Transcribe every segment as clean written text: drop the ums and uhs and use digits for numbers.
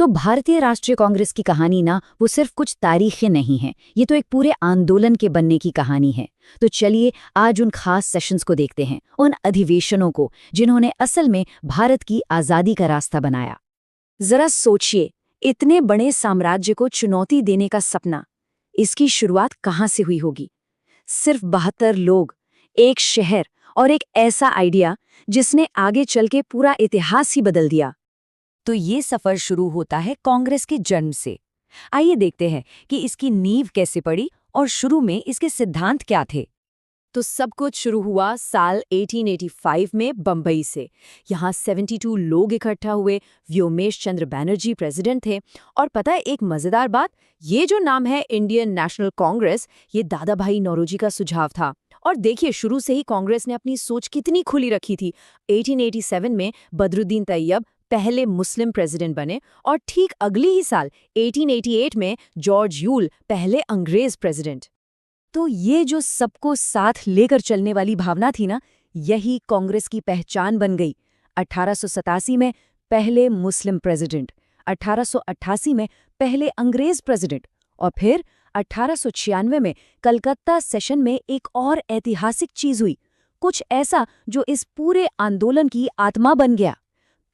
तो भारतीय राष्ट्रीय कांग्रेस की कहानी ना वो सिर्फ कुछ तारीखें नहीं है, ये तो एक पूरे आंदोलन के बनने की कहानी है। तो चलिए आज उन खास सेशंस को देखते हैं, उन अधिवेशनों को जिन्होंने असल में भारत की आज़ादी का रास्ता बनाया। जरा सोचिए, इतने बड़े साम्राज्य को चुनौती देने का सपना, इसकी शुरुआत कहाँ से हुई होगी? सिर्फ 72 लोग, एक शहर और एक ऐसा आइडिया जिसने आगे चल के पूरा इतिहास ही बदल दिया। तो ये सफर शुरू होता है कांग्रेस के जन्म से। आइए देखते हैं कि इसकी नींव कैसे पड़ी और शुरू में इसके सिद्धांत क्या थे। तो सब कुछ शुरू हुआ साल 1885 में बम्बई से। यहाँ 72 लोग इकट्ठा हुए। व्योमेश चंद्र बैनर्जी प्रेसिडेंट थे। और पता है एक मजेदार बात, ये जो नाम है इंडियन नेशनल कांग्रेस, ये दादा भाई नौरोजी का सुझाव था। और देखिए शुरू से ही कांग्रेस ने अपनी सोच कितनी खुली रखी थी। 1887 में बदरुद्दीन तैयब पहले मुस्लिम प्रेसिडेंट बने और ठीक अगली ही साल 1888 में जॉर्ज यूल पहले अंग्रेज प्रेसिडेंट। तो ये जो सबको साथ लेकर चलने वाली भावना थी ना, यही कांग्रेस की पहचान बन गई। 1887 में पहले मुस्लिम प्रेसिडेंट, 1888 में पहले अंग्रेज प्रेसिडेंट और फिर 1896 में कलकत्ता सेशन में एक और ऐतिहासिक चीज हुई, कुछ ऐसा जो इस पूरे आंदोलन की आत्मा बन गया।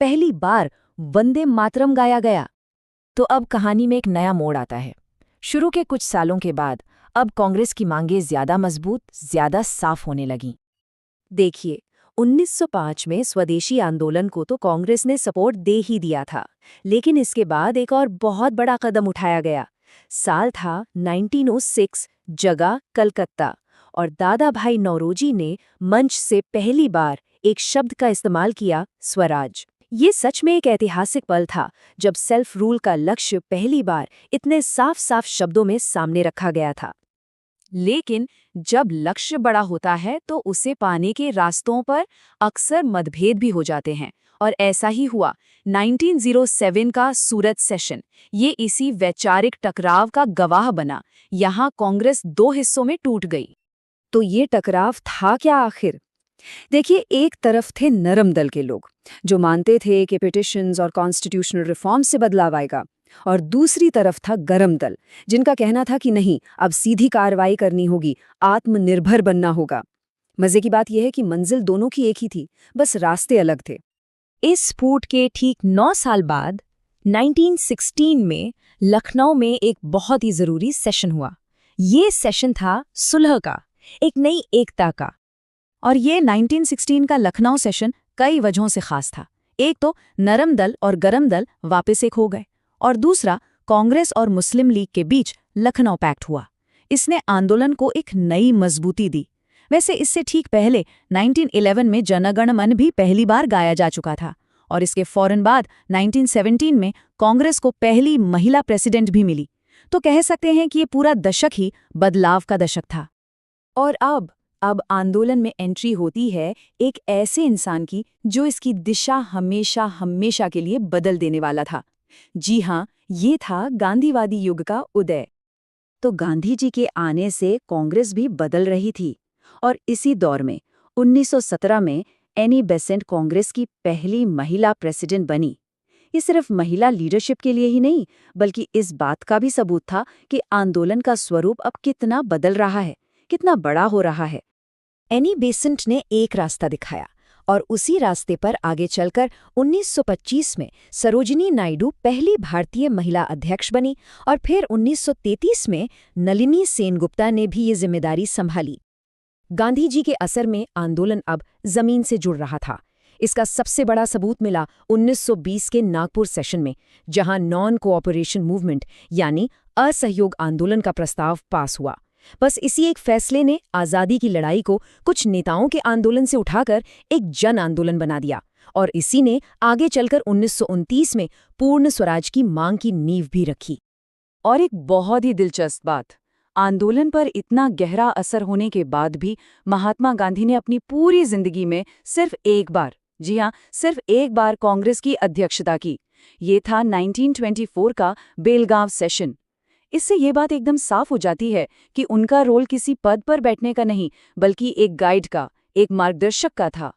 पहली बार वंदे मातरम गाया गया। तो अब कहानी में एक नया मोड़ आता है। शुरू के कुछ सालों के बाद अब कांग्रेस की मांगें ज्यादा मजबूत, ज्यादा साफ होने लगीं। देखिए 1905 में स्वदेशी आंदोलन को तो कांग्रेस ने सपोर्ट दे ही दिया था, लेकिन इसके बाद एक और बहुत बड़ा कदम उठाया गया। साल था 1906, जगह कलकत्ता, और दादा भाई नौरोजी ने मंच से पहली बार एक शब्द का इस्तेमाल किया, स्वराज। ये सच में एक ऐतिहासिक पल था जब सेल्फ रूल का लक्ष्य पहली बार इतने साफ साफ शब्दों में सामने रखा गया था। लेकिन जब लक्ष्य बड़ा होता है तो उसे पाने के रास्तों पर अक्सर मतभेद भी हो जाते हैं, और ऐसा ही हुआ। 1907 का सूरत सेशन ये इसी वैचारिक टकराव का गवाह बना। यहाँ कांग्रेस दो हिस्सों में टूट गई। तो ये टकराव था क्या आखिर? देखिए, एक तरफ थे नरम दल के लोग जो मानते थे कि पिटिशंस और कॉन्स्टिट्यूशनल रिफॉर्म से बदलाव आएगा, और दूसरी तरफ था गरम दल जिनका कहना था कि नहीं, अब सीधी कार्रवाई करनी होगी, आत्मनिर्भर बनना होगा। मजे की बात यह है कि मंजिल दोनों की एक ही थी, बस रास्ते अलग थे। इस फूट के ठीक 9 साल बाद 1916 में लखनऊ में एक बहुत ही जरूरी सेशन हुआ। ये सेशन था सुलह का, एक नई एकता का। और ये 1916 का लखनऊ सेशन कई वजहों से खास था। एक तो नरम दल और गरम दल वापस एक हो गए, और दूसरा कांग्रेस और मुस्लिम लीग के बीच लखनऊ पैक्ट हुआ। इसने आंदोलन को एक नई मजबूती दी। वैसे इससे ठीक पहले 1911 में जनगण मन भी पहली बार गाया जा चुका था, और इसके फौरन बाद 1917 में कांग्रेस को पहली महिला प्रेसिडेंट भी मिली। तो कह सकते हैं कि ये पूरा दशक ही बदलाव का दशक था। और अब आंदोलन में एंट्री होती है एक ऐसे इंसान की जो इसकी दिशा हमेशा हमेशा के लिए बदल देने वाला था। जी हाँ, ये था गांधीवादी युग का उदय। तो गांधी जी के आने से कांग्रेस भी बदल रही थी, और इसी दौर में 1917 में एनी बेसेंट कांग्रेस की पहली महिला प्रेसिडेंट बनी। ये सिर्फ महिला लीडरशिप के लिए ही नहीं, बल्कि इस बात का भी सबूत था कि आंदोलन का स्वरूप अब कितना बदल रहा है, कितना बड़ा हो रहा है। एनी बेसेंट ने एक रास्ता दिखाया, और उसी रास्ते पर आगे चलकर 1925 में सरोजिनी नायडू पहली भारतीय महिला अध्यक्ष बनी, और फिर 1933 में नलिनी सेनगुप्ता ने भी ये जिम्मेदारी संभाली। गांधी जी के असर में आंदोलन अब जमीन से जुड़ रहा था। इसका सबसे बड़ा सबूत मिला 1920 के नागपुर सेशन में, जहां नॉन कोऑपरेशन मूवमेंट यानी असहयोग आंदोलन का प्रस्ताव पास हुआ। बस इसी एक फैसले ने आज़ादी की लड़ाई को कुछ नेताओं के आंदोलन से उठाकर एक जन आंदोलन बना दिया, और इसी ने आगे चलकर 1929 में पूर्ण स्वराज की मांग की नींव भी रखी। और एक बहुत ही दिलचस्प बात, आंदोलन पर इतना गहरा असर होने के बाद भी महात्मा गांधी ने अपनी पूरी जिंदगी में सिर्फ एक बार, जी हाँ, सिर्फ एक बार कांग्रेस की अध्यक्षता की। ये था 1924 का बेलगांव सेशन। इससे ये बात एकदम साफ हो जाती है कि उनका रोल किसी पद पर बैठने का नहीं, बल्कि एक गाइड का, एक मार्गदर्शक का था।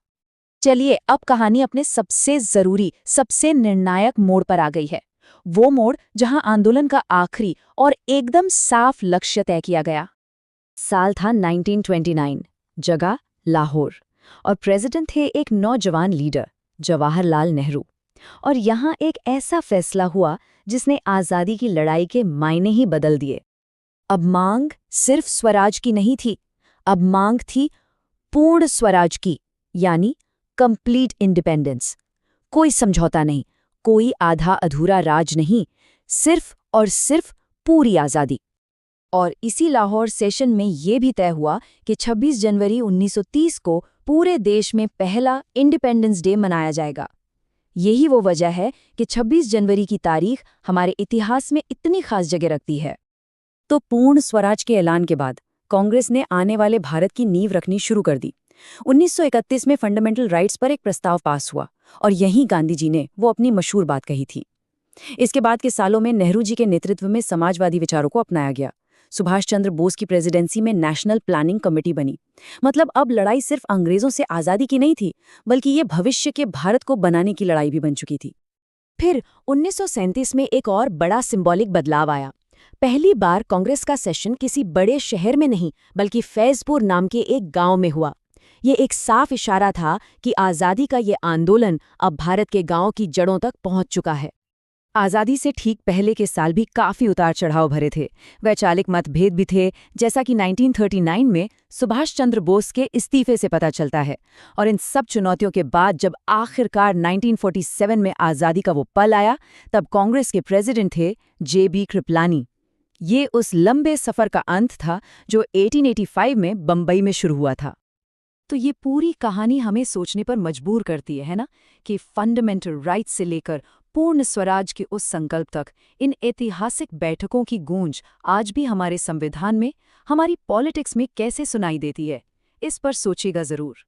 चलिए अब कहानी अपने सबसे जरूरी, सबसे निर्णायक मोड़ पर आ गई है। वो मोड़ जहां आंदोलन का आखिरी और एकदम साफ लक्ष्य तय किया गया। साल था 1929, जगह लाहौर, और प्रेसिडेंट थे एक नौजवान लीडर जवाहरलाल नेहरू। और यहाँ एक ऐसा फैसला हुआ जिसने आज़ादी की लड़ाई के मायने ही बदल दिए। अब मांग सिर्फ स्वराज की नहीं थी, अब मांग थी पूर्ण स्वराज की, यानी कंप्लीट इंडिपेंडेंस। कोई समझौता नहीं, कोई आधा अधूरा राज नहीं, सिर्फ और सिर्फ पूरी आज़ादी। और इसी लाहौर सेशन में ये भी तय हुआ कि 26 जनवरी 1930 को पूरे देश में पहला इंडिपेंडेंस डे मनाया जाएगा। यही वो वजह है कि 26 जनवरी की तारीख हमारे इतिहास में इतनी खास जगह रखती है। तो पूर्ण स्वराज के ऐलान के बाद कांग्रेस ने आने वाले भारत की नींव रखनी शुरू कर दी। 1931 में फंडामेंटल राइट्स पर एक प्रस्ताव पास हुआ और यहीं गांधी जी ने वो अपनी मशहूर बात कही थी। इसके बाद के सालों में नेहरू जी के नेतृत्व में समाजवादी विचारों को अपनाया गया। सुभाष चंद्र बोस की प्रेसिडेंसी में नेशनल प्लानिंग कमेटी बनी। मतलब अब लड़ाई सिर्फ अंग्रेजों से आज़ादी की नहीं थी, बल्कि ये भविष्य के भारत को बनाने की लड़ाई भी बन चुकी थी। फिर 1937 में एक और बड़ा सिंबॉलिक बदलाव आया। पहली बार कांग्रेस का सेशन किसी बड़े शहर में नहीं, बल्कि फैजपुर नाम के एक गांव में हुआ। ये एक साफ इशारा था कि आज़ादी का ये आंदोलन अब भारत के गांव की जड़ों तक पहुंच चुका है। आज़ादी से ठीक पहले के साल भी काफ़ी उतार चढ़ाव भरे थे। वैचारिक मतभेद भी थे, जैसा कि 1939 में सुभाष चंद्र बोस के इस्तीफे से पता चलता है। और इन सब चुनौतियों के बाद जब आखिरकार 1947 में आज़ादी का वो पल आया, तब कांग्रेस के प्रेसिडेंट थे JB कृपलानी। ये उस लंबे सफ़र का अंत था जो 1885 में बम्बई में शुरू हुआ था। तो ये पूरी कहानी हमें सोचने पर मजबूर करती है ना, कि फंडामेंटल राइट्स से लेकर पूर्ण स्वराज के उस संकल्प तक इन ऐतिहासिक बैठकों की गूंज आज भी हमारे संविधान में, हमारी पॉलिटिक्स में कैसे सुनाई देती है। इस पर सोचिएगा ज़रूर।